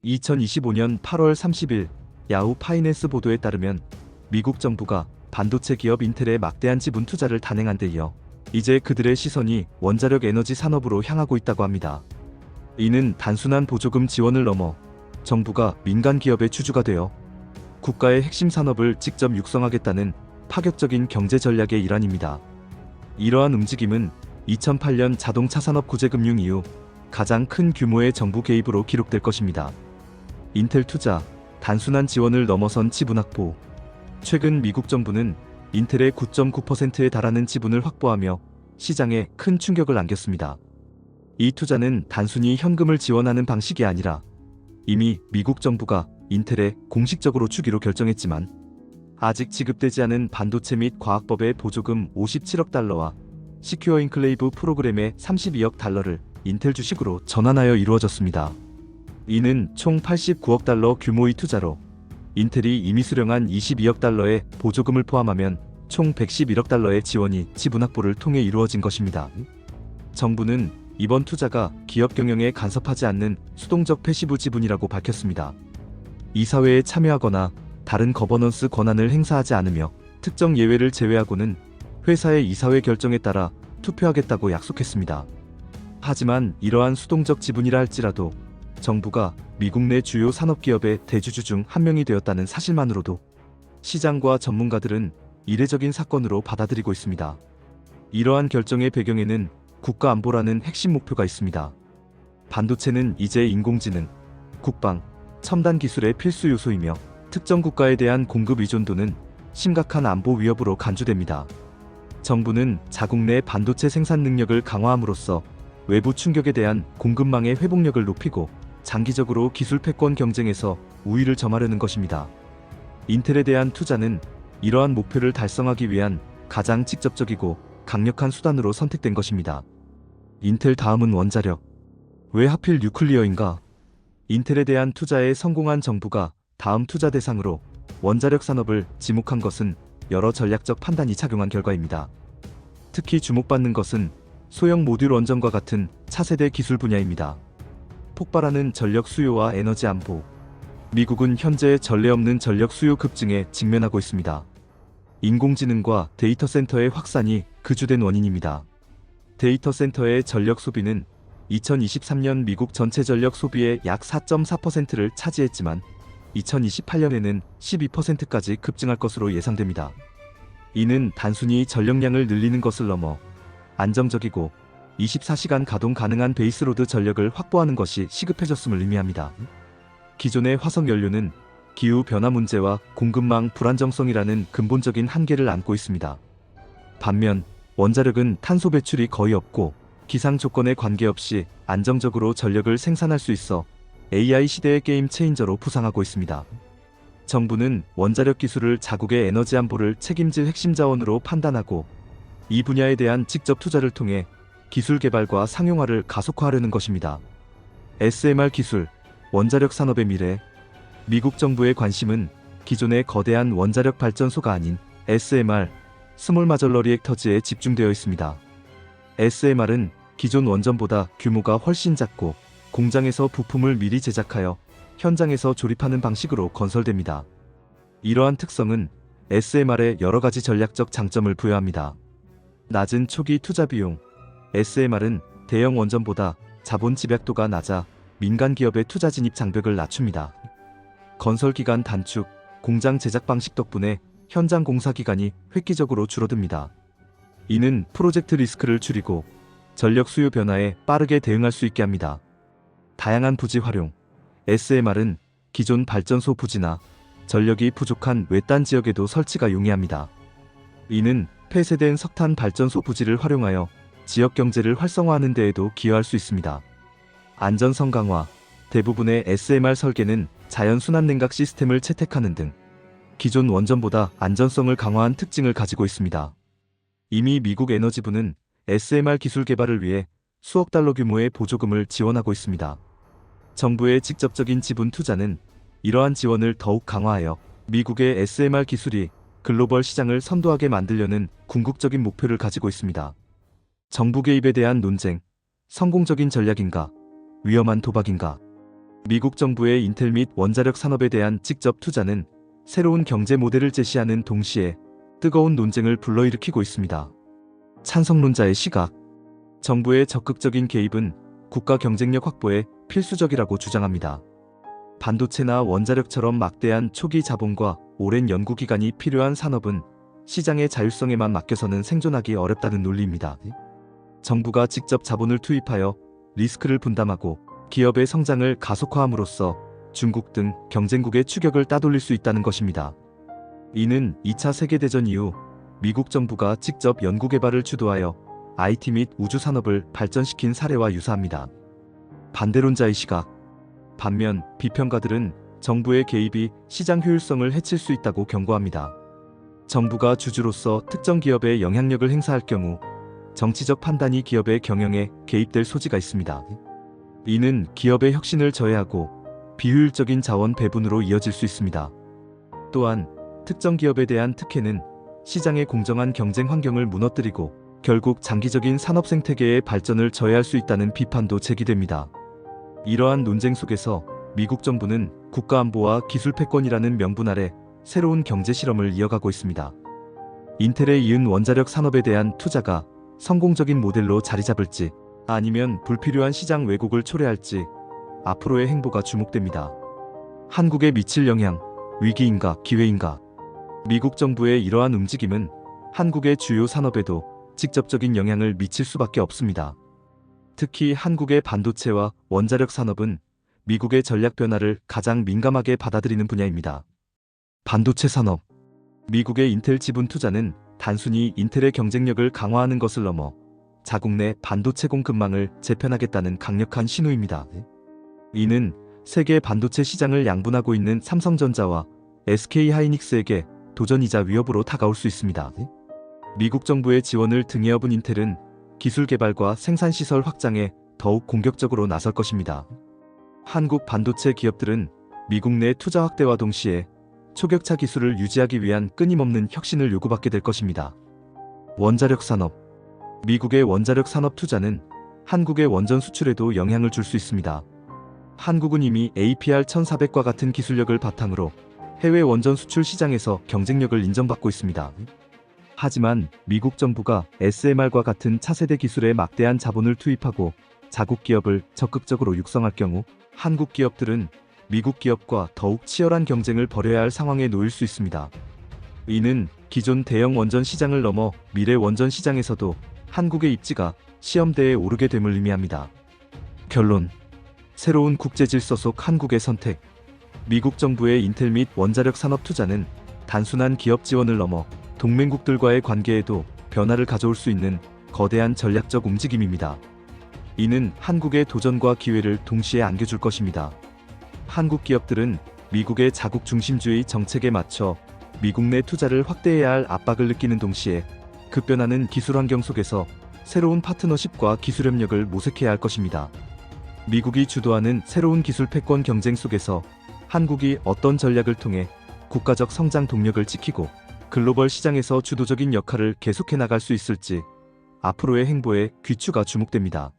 2025년 8월 30일 야후 파이낸스 보도에 따르면 미국 정부가 반도체 기업 인텔에 막대한 지분 투자를 단행한 데 이어 이제 그들의 시선이 원자력 에너지 산업으로 향하고 있다고 합니다. 이는 단순한 보조금 지원을 넘어 정부가 민간 기업의 주주가 되어 국가의 핵심 산업을 직접 육성하겠다는 파격적인 경제 전략의 일환입니다. 이러한 움직임은 2008년 자동차 산업 구제금융 이후 가장 큰 규모의 정부 개입으로 기록될 것입니다. 인텔 투자, 단순한 지원을 넘어선 지분 확보. 최근 미국 정부는 인텔의 9.9%에 달하는 지분을 확보하며 시장에 큰 충격을 안겼습니다. 이 투자는 단순히 현금을 지원하는 방식이 아니라 이미 미국 정부가 인텔에 공식적으로 주기로 결정했지만 아직 지급되지 않은 반도체 및 과학법의 보조금 57억 달러와 시큐어 인클레이브 프로그램의 32억 달러를 인텔 주식으로 전환하여 이루어졌습니다. 이는 총 89억 달러 규모의 투자로 인텔이 이미 수령한 22억 달러의 보조금을 포함하면 총 111억 달러의 지원이 지분 확보를 통해 이루어진 것입니다. 정부는 이번 투자가 기업 경영에 간섭하지 않는 수동적 패시브 지분이라고 밝혔습니다. 이사회에 참여하거나 다른 거버넌스 권한을 행사하지 않으며 특정 예외를 제외하고는 회사의 이사회 결정에 따라 투표하겠다고 약속했습니다. 하지만 이러한 수동적 지분이라 할지라도 정부가 미국 내 주요 산업기업의 대주주 중 한 명이 되었다는 사실만으로도 시장과 전문가들은 이례적인 사건으로 받아들이고 있습니다. 이러한 결정의 배경에는 국가 안보라는 핵심 목표가 있습니다. 반도체는 이제 인공지능, 국방, 첨단 기술의 필수 요소이며 특정 국가에 대한 공급 의존도는 심각한 안보 위협으로 간주됩니다. 정부는 자국 내 반도체 생산 능력을 강화함으로써 외부 충격에 대한 공급망의 회복력을 높이고 장기적으로 기술 패권 경쟁에서 우위를 점하려는 것입니다. 인텔에 대한 투자는 이러한 목표를 달성하기 위한 가장 직접적이고 강력한 수단으로 선택된 것입니다. 인텔 다음은 원자력. 왜 하필 뉴클리어인가? 인텔에 대한 투자에 성공한 정부가 다음 투자 대상으로 원자력 산업을 지목한 것은 여러 전략적 판단이 작용한 결과입니다. 특히 주목받는 것은 소형 모듈 원전과 같은 차세대 기술 분야입니다. 폭발하는 전력 수요와 에너지 안보. 미국은 현재 전례 없는 전력 수요 급증에 직면하고 있습니다. 인공지능과 데이터 센터의 확산이 그 주된 원인입니다. 데이터 센터의 전력 소비는 2023년 미국 전체 전력 소비의 약 4.4%를 차지했지만 2028년에는 12%까지 급증할 것으로 예상됩니다. 이는 단순히 전력량을 늘리는 것을 넘어 안정적이고 24시간 가동 가능한 베이스로드 전력을 확보하는 것이 시급해졌음을 의미합니다. 기존의 화석 연료는 기후변화 문제와 공급망 불안정성이라는 근본적인 한계를 안고 있습니다. 반면 원자력은 탄소 배출이 거의 없고 기상 조건에 관계없이 안정적으로 전력을 생산할 수 있어 AI 시대의 게임 체인저로 부상하고 있습니다. 정부는 원자력 기술을 자국의 에너지 안보를 책임질 핵심 자원으로 판단하고 이 분야에 대한 직접 투자를 통해 기술 개발과 상용화를 가속화하려는 것입니다. SMR 기술, 원자력 산업의 미래. 미국 정부의 관심은 기존의 거대한 원자력 발전소가 아닌 SMR, 스몰 마절러 리액터즈에 집중되어 있습니다. SMR은 기존 원전보다 규모가 훨씬 작고 공장에서 부품을 미리 제작하여 현장에서 조립하는 방식으로 건설됩니다. 이러한 특성은 SMR에 여러 가지 전략적 장점을 부여합니다. 낮은 초기 투자 비용. SMR은 대형 원전보다 자본 집약도가 낮아 민간 기업의 투자 진입 장벽을 낮춥니다. 건설 기간 단축, 공장 제작 방식 덕분에 현장 공사 기간이 획기적으로 줄어듭니다. 이는 프로젝트 리스크를 줄이고 전력 수요 변화에 빠르게 대응할 수 있게 합니다. 다양한 부지 활용. SMR은 기존 발전소 부지나 전력이 부족한 외딴 지역에도 설치가 용이합니다. 이는 폐쇄된 석탄 발전소 부지를 활용하여 지역 경제를 활성화하는 데에도 기여할 수 있습니다. 안전성 강화. 대부분의 SMR 설계는 자연 순환 냉각 시스템을 채택하는 등 기존 원전보다 안전성을 강화한 특징을 가지고 있습니다. 이미 미국 에너지부는 SMR 기술 개발을 위해 수억 달러 규모의 보조금을 지원하고 있습니다. 정부의 직접적인 지분 투자는 이러한 지원을 더욱 강화하여 미국의 SMR 기술이 글로벌 시장을 선도하게 만들려는 궁극적인 목표를 가지고 있습니다. 정부 개입에 대한 논쟁. 성공적인 전략인가? 위험한 도박인가? 미국 정부의 인텔 및 원자력 산업에 대한 직접 투자는 새로운 경제 모델을 제시하는 동시에 뜨거운 논쟁을 불러일으키고 있습니다. 찬성론자의 시각. 정부의 적극적인 개입은 국가 경쟁력 확보에 필수적이라고 주장합니다. 반도체나 원자력처럼 막대한 초기 자본과 오랜 연구기간이 필요한 산업은 시장의 자율성에만 맡겨서는 생존하기 어렵다는 논리입니다. 정부가 직접 자본을 투입하여 리스크를 분담하고 기업의 성장을 가속화함으로써 중국 등 경쟁국의 추격을 따돌릴 수 있다는 것입니다. 이는 2차 세계대전 이후 미국 정부가 직접 연구개발을 주도하여 IT 및 우주 산업을 발전시킨 사례와 유사합니다. 반대론자의 시각. 반면 비평가들은 정부의 개입이 시장 효율성을 해칠 수 있다고 경고합니다. 정부가 주주로서 특정 기업에 영향력을 행사할 경우 정치적 판단이 기업의 경영에 개입될 소지가 있습니다. 이는 기업의 혁신을 저해하고 비효율적인 자원 배분으로 이어질 수 있습니다. 또한 특정 기업에 대한 특혜는 시장의 공정한 경쟁 환경을 무너뜨리고 결국 장기적인 산업 생태계의 발전을 저해할 수 있다는 비판도 제기됩니다. 이러한 논쟁 속에서 미국 정부는 국가안보와 기술 패권이라는 명분 아래 새로운 경제 실험을 이어가고 있습니다. 인텔에 이은 원자력 산업에 대한 투자가 성공적인 모델로 자리 잡을지 아니면 불필요한 시장 왜곡을 초래할지 앞으로의 행보가 주목됩니다. 한국에 미칠 영향, 위기인가 기회인가? 미국 정부의 이러한 움직임은 한국의 주요 산업에도 직접적인 영향을 미칠 수밖에 없습니다. 특히 한국의 반도체와 원자력 산업은 미국의 전략 변화를 가장 민감하게 받아들이는 분야입니다. 반도체 산업. 미국의 인텔 지분 투자는 단순히 인텔의 경쟁력을 강화하는 것을 넘어 자국 내 반도체 공급망을 재편하겠다는 강력한 신호입니다. 이는 세계 반도체 시장을 양분하고 있는 삼성전자와 SK 하이닉스에게 도전이자 위협으로 다가올 수 있습니다. 미국 정부의 지원을 등에 업은 인텔은 기술 개발과 생산시설 확장에 더욱 공격적으로 나설 것입니다. 한국 반도체 기업들은 미국 내 투자 확대와 동시에 초격차 기술을 유지하기 위한 끊임없는 혁신을 요구받게 될 것입니다. 원자력 산업. 미국의 원자력 산업 투자는 한국의 원전 수출에도 영향을 줄 수 있습니다. 한국은 이미 APR-1400과 같은 기술력을 바탕으로 해외 원전 수출 시장에서 경쟁력을 인정받고 있습니다. 하지만 미국 정부가 SMR과 같은 차세대 기술에 막대한 자본을 투입하고 자국 기업을 적극적으로 육성할 경우 한국 기업들은 미국 기업과 더욱 치열한 경쟁을 벌여야 할 상황에 놓일 수 있습니다. 이는 기존 대형 원전 시장을 넘어 미래 원전 시장에서도 한국의 입지가 시험대에 오르게 됨을 의미합니다. 결론. 새로운 국제질서 속 한국의 선택. 미국 정부의 인텔 및 원자력 산업 투자는 단순한 기업 지원을 넘어 동맹국들과의 관계에도 변화를 가져올 수 있는 거대한 전략적 움직임입니다. 이는 한국의 도전과 기회를 동시에 안겨줄 것입니다. 한국 기업들은 미국의 자국 중심주의 정책에 맞춰 미국 내 투자를 확대해야 할 압박을 느끼는 동시에 급변하는 기술 환경 속에서 새로운 파트너십과 기술 협력을 모색해야 할 것입니다. 미국이 주도하는 새로운 기술 패권 경쟁 속에서 한국이 어떤 전략을 통해 국가적 성장 동력을 지키고 글로벌 시장에서 주도적인 역할을 계속해 나갈 수 있을지 앞으로의 행보에 귀추가 주목됩니다.